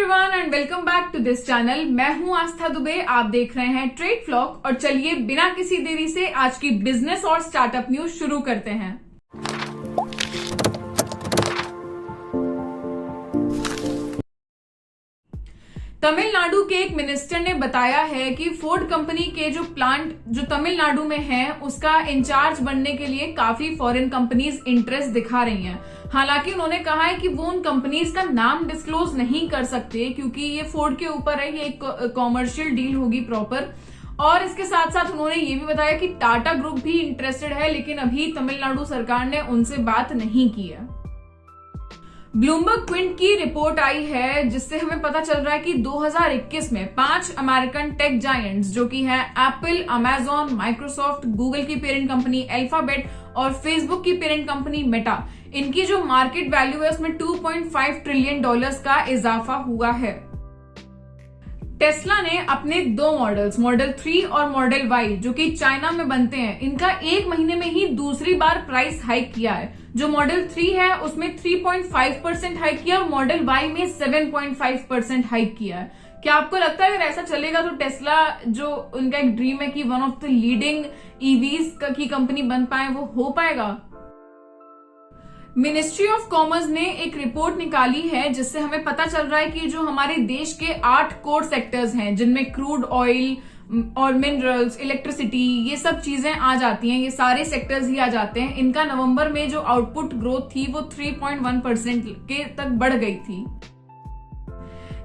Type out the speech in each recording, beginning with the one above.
Everyone and welcome back to this channel. मैं हूं आस्था दुबे, आप देख रहे हैं ट्रेड फ्लॉग। और चलिए बिना किसी देरी से आज की बिजनेस और स्टार्टअप न्यूज शुरू करते हैं। तमिलनाडु के एक मिनिस्टर ने बताया है कि फोर्ड कंपनी के जो प्लांट जो तमिलनाडु में है उसका इंचार्ज बनने के लिए काफी फॉरेन कंपनीज इंटरेस्ट दिखा रही हैं। हालांकि उन्होंने कहा है कि वो उन कंपनीज का नाम डिस्क्लोज नहीं कर सकते क्योंकि ये फोर्ड के ऊपर है, ये एक कॉमर्शियल डील होगी प्रॉपर। और इसके साथ साथ उन्होंने ये भी बताया कि टाटा ग्रुप भी इंटरेस्टेड है, लेकिन अभी तमिलनाडु सरकार ने उनसे बात नहीं की है। ब्लूमबर्ग क्विंट की रिपोर्ट आई है जिससे हमें पता चल रहा है कि 2021 में 5 अमेरिकन टेक जायंट्स जो कि है एप्पल, अमेजॉन, माइक्रोसॉफ्ट, गूगल की पेरेंट कंपनी अल्फाबेट और फेसबुक की पेरेंट कंपनी मेटा, इनकी जो मार्केट वैल्यू है उसमें $2.5 ट्रिलियन का इजाफा हुआ है। टेस्ला ने अपने 2 मॉडल्स मॉडल 3 और मॉडल Y जो कि चाइना में बनते हैं, इनका 1 महीने में ही दूसरी बार प्राइस हाइक किया है। जो मॉडल 3 है उसमें 3.5% हाइक किया और मॉडल Y में 7.5% हाइक किया है। क्या आपको लगता है अगर ऐसा चलेगा तो टेस्ला जो उनका एक ड्रीम है कि one of the leading EVs की कंपनी बन पाए, वो हो पाएगा? मिनिस्ट्री ऑफ कॉमर्स ने एक रिपोर्ट निकाली है जिससे हमें पता चल रहा है कि जो हमारे देश के 8 कोर सेक्टर्स हैं जिनमें क्रूड ऑयल और मिनरल्स, इलेक्ट्रिसिटी, ये सब चीजें आ जाती हैं, ये सारे सेक्टर्स ही आ जाते हैं। इनका नवंबर में जो आउटपुट ग्रोथ थी वो 3.1% के तक बढ़ गई थी।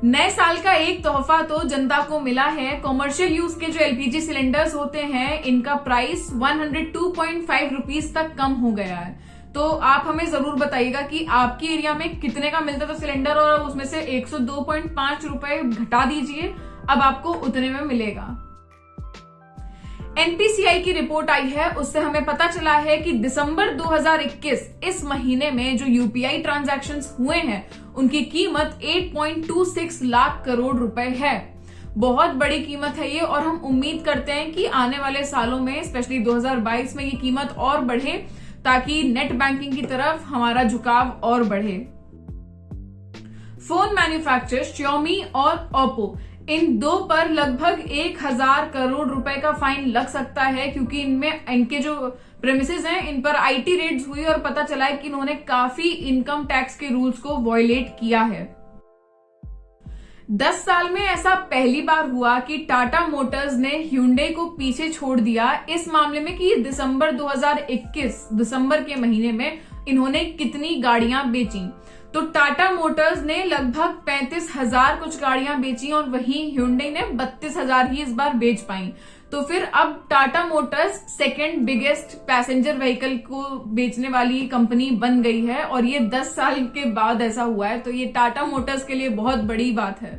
नए साल का एक तोहफा तो जनता को मिला है। कॉमर्शियल यूज के जो एलपीजी सिलेंडर्स होते हैं इनका प्राइस 102.5 रुपीज तक कम हो गया है। तो आप हमें जरूर बताइएगा कि आपके एरिया में कितने का मिलता था सिलेंडर और उसमें से 102.5 रुपए घटा दीजिए, अब आपको उतने में मिलेगा। एनपीसीआई की रिपोर्ट आई है, उससे हमें पता चला है कि दिसंबर 2021 इस महीने में जो यूपीआई ट्रांजैक्शंस हुए हैं उनकी कीमत 8.26 लाख करोड़ रुपए है। बहुत बड़ी कीमत है ये और हम उम्मीद करते हैं कि आने वाले सालों में स्पेशली 2022 में ये कीमत और बढ़े ताकि नेट बैंकिंग की तरफ हमारा झुकाव और बढ़े। फोन मैन्युफैक्चरर्स Xiaomi और Oppo, इन 2 पर लगभग 1000 करोड़ रुपए का फाइन लग सकता है क्योंकि इनमें इनके जो प्रेमिसेस हैं इन पर आईटी रेड्स हुई और पता चला है कि इन्होंने काफी इनकम टैक्स के रूल्स को वायलेट किया है। 10 साल में ऐसा पहली बार हुआ कि टाटा मोटर्स ने Hyundai को पीछे छोड़ दिया इस मामले में कि दिसंबर 2021 दिसंबर के महीने में इन्होंने कितनी गाड़ियां बेची। तो टाटा मोटर्स ने लगभग 35,000 कुछ गाड़ियां बेची और वहीं Hyundai ने 32,000 ही इस बार बेच पाई। तो फिर अब Tata Motors second biggest passenger vehicle को बेचने वाली कंपनी बन गई है और ये 10 साल के बाद ऐसा हुआ है, तो ये टाटा मोटर्स के लिए बहुत बड़ी बात है।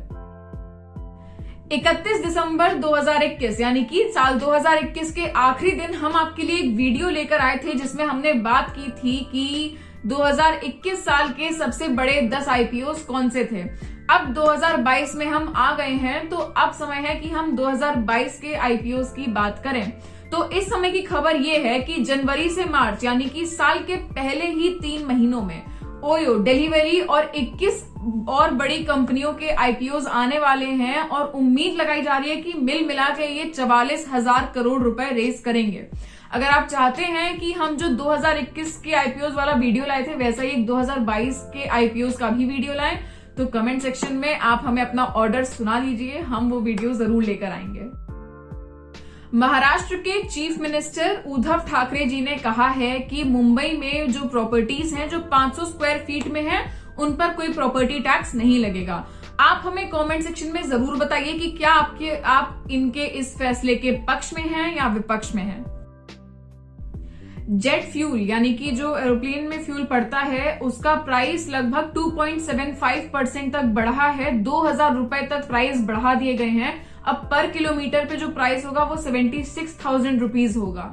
31 दिसंबर 2021 यानी कि साल 2021 के आखिरी दिन हम आपके लिए एक वीडियो लेकर आए थे जिसमें हमने बात की थी कि 2021 साल के सबसे बड़े 10 आईपीओस कौन से थे। अब 2022 में हम आ गए हैं तो अब समय है कि हम 2022 के आईपीओस की बात करें। तो इस समय की खबर ये है कि जनवरी से मार्च यानी कि साल के पहले ही 3 महीनों में ओयो, डिलीवरी और 21 और बड़ी कंपनियों के आईपीओस आने वाले हैं और उम्मीद लगाई जा रही है कि मिल मिला के ये 44,000 करोड़ रुपए रेस करेंगे। अगर आप चाहते हैं कि हम जो 2021 के आईपीओस वाला वीडियो लाए थे वैसा ही 2022 के आईपीओस का भी वीडियो लाएं तो कमेंट सेक्शन में आप हमें अपना ऑर्डर सुना दीजिए, हम वो वीडियो जरूर लेकर आएंगे। महाराष्ट्र के चीफ मिनिस्टर उद्धव ठाकरे जी ने कहा है कि मुंबई में जो प्रॉपर्टीज हैं जो 500 स्क्वायर फीट में हैं उन पर कोई प्रॉपर्टी टैक्स नहीं लगेगा। आप हमें कमेंट सेक्शन में जरूर बताइए कि क्या आप इनके इस फैसले के पक्ष में हैं या विपक्ष में हैं। जेट फ्यूल यानी कि जो एरोप्लेन में फ्यूल पड़ता है उसका प्राइस लगभग 2.75% तक बढ़ा है। 2,000 रुपए तक प्राइस बढ़ा दिए गए हैं। अब पर किलोमीटर पे जो प्राइस होगा वो 76,000 रुपीज होगा।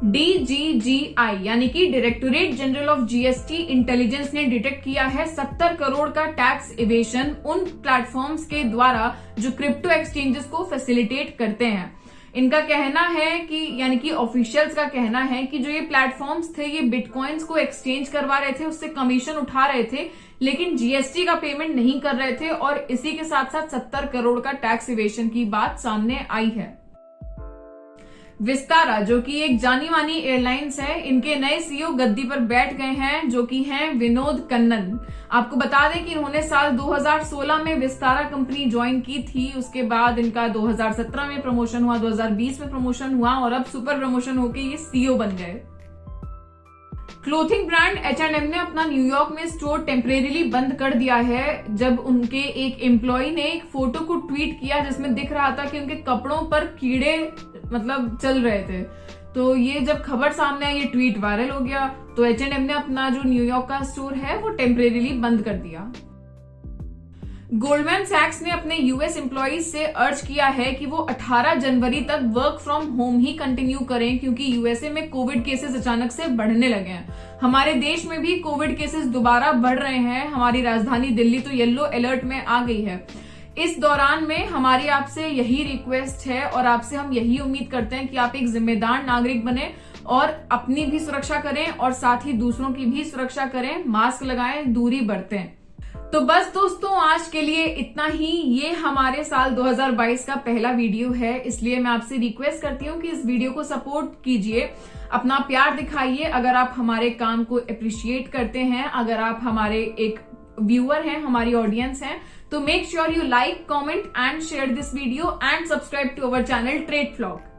DGGI यानी कि directorate general of GST intelligence ने डिटेक्ट किया है 70 करोड़ का टैक्स इवेशन उन प्लेटफॉर्म्स के द्वारा जो क्रिप्टो एक्सचेंजेस को फैसिलिटेट करते हैं। इनका कहना है कि यानी कि ऑफिशियल्स का कहना है कि जो ये प्लेटफॉर्म्स थे ये बिटकॉइंस को एक्सचेंज करवा रहे थे, उससे कमीशन उठा रहे थे, लेकिन जीएसटी का पेमेंट नहीं कर रहे थे और इसी के साथ साथ 70 करोड़ का टैक्स इवेशन की बात सामने आई है। विस्तारा जो कि एक जानी मानी एयरलाइंस है, इनके नए सीईओ गद्दी पर बैठ गए हैं जो कि हैं विनोद कन्नन। आपको बता दें कि इन्होंने साल 2016 में विस्तारा कंपनी ज्वाइन की थी। उसके बाद इनका 2017 में प्रमोशन हुआ, 2020 में प्रमोशन हुआ और अब सुपर प्रमोशन होकर ये सीईओ बन गए। क्लोथिंग ब्रांड H&M ने अपना न्यूयॉर्क में स्टोर टेम्परेरीली बंद कर दिया है जब उनके एक एम्प्लॉय ने एक फोटो को ट्वीट किया जिसमें दिख रहा था कि उनके कपड़ों पर कीड़े चल रहे थे। तो ये जब खबर सामने आई, ये ट्वीट वायरल हो गया, तो H&M ने अपना जो न्यूयॉर्क का स्टोर है वो टेम्परेरीली बंद कर दिया। गोल्डमैन सैक्स ने अपने यूएस एम्प्लॉइज से अर्ज किया है कि वो 18 जनवरी तक work from home he continue करें क्योंकि यूएसए में कोविड केसेस अचानक से बढ़ने लगे हैं। हमारे देश में भी कोविड केसेस दोबारा बढ़ रहे हैं। हमारी राजधानी दिल्ली तो येलो अलर्ट में आ गई है। इस दौरान में हमारी आपसे यही रिक्वेस्ट है और आपसे हम यही उम्मीद करते हैं कि आप एक जिम्मेदार नागरिक बने और अपनी भी सुरक्षा करें और साथ ही दूसरों की भी सुरक्षा करें, मास्क लगाएं, दूरी बरतें। तो बस दोस्तों आज के लिए इतना ही। ये हमारे साल 2022 का पहला वीडियो है, इसलिए मैं आपसे रिक्वेस्ट करती हूँ कि इस वीडियो को सपोर्ट कीजिए, अपना प्यार दिखाइए। अगर आप हमारे काम को अप्रिशिएट करते हैं, अगर आप हमारे एक व्यूअर हैं, हमारी ऑडियंस हैं, तो make sure you like, comment and share this video and subscribe to our channel trade flog.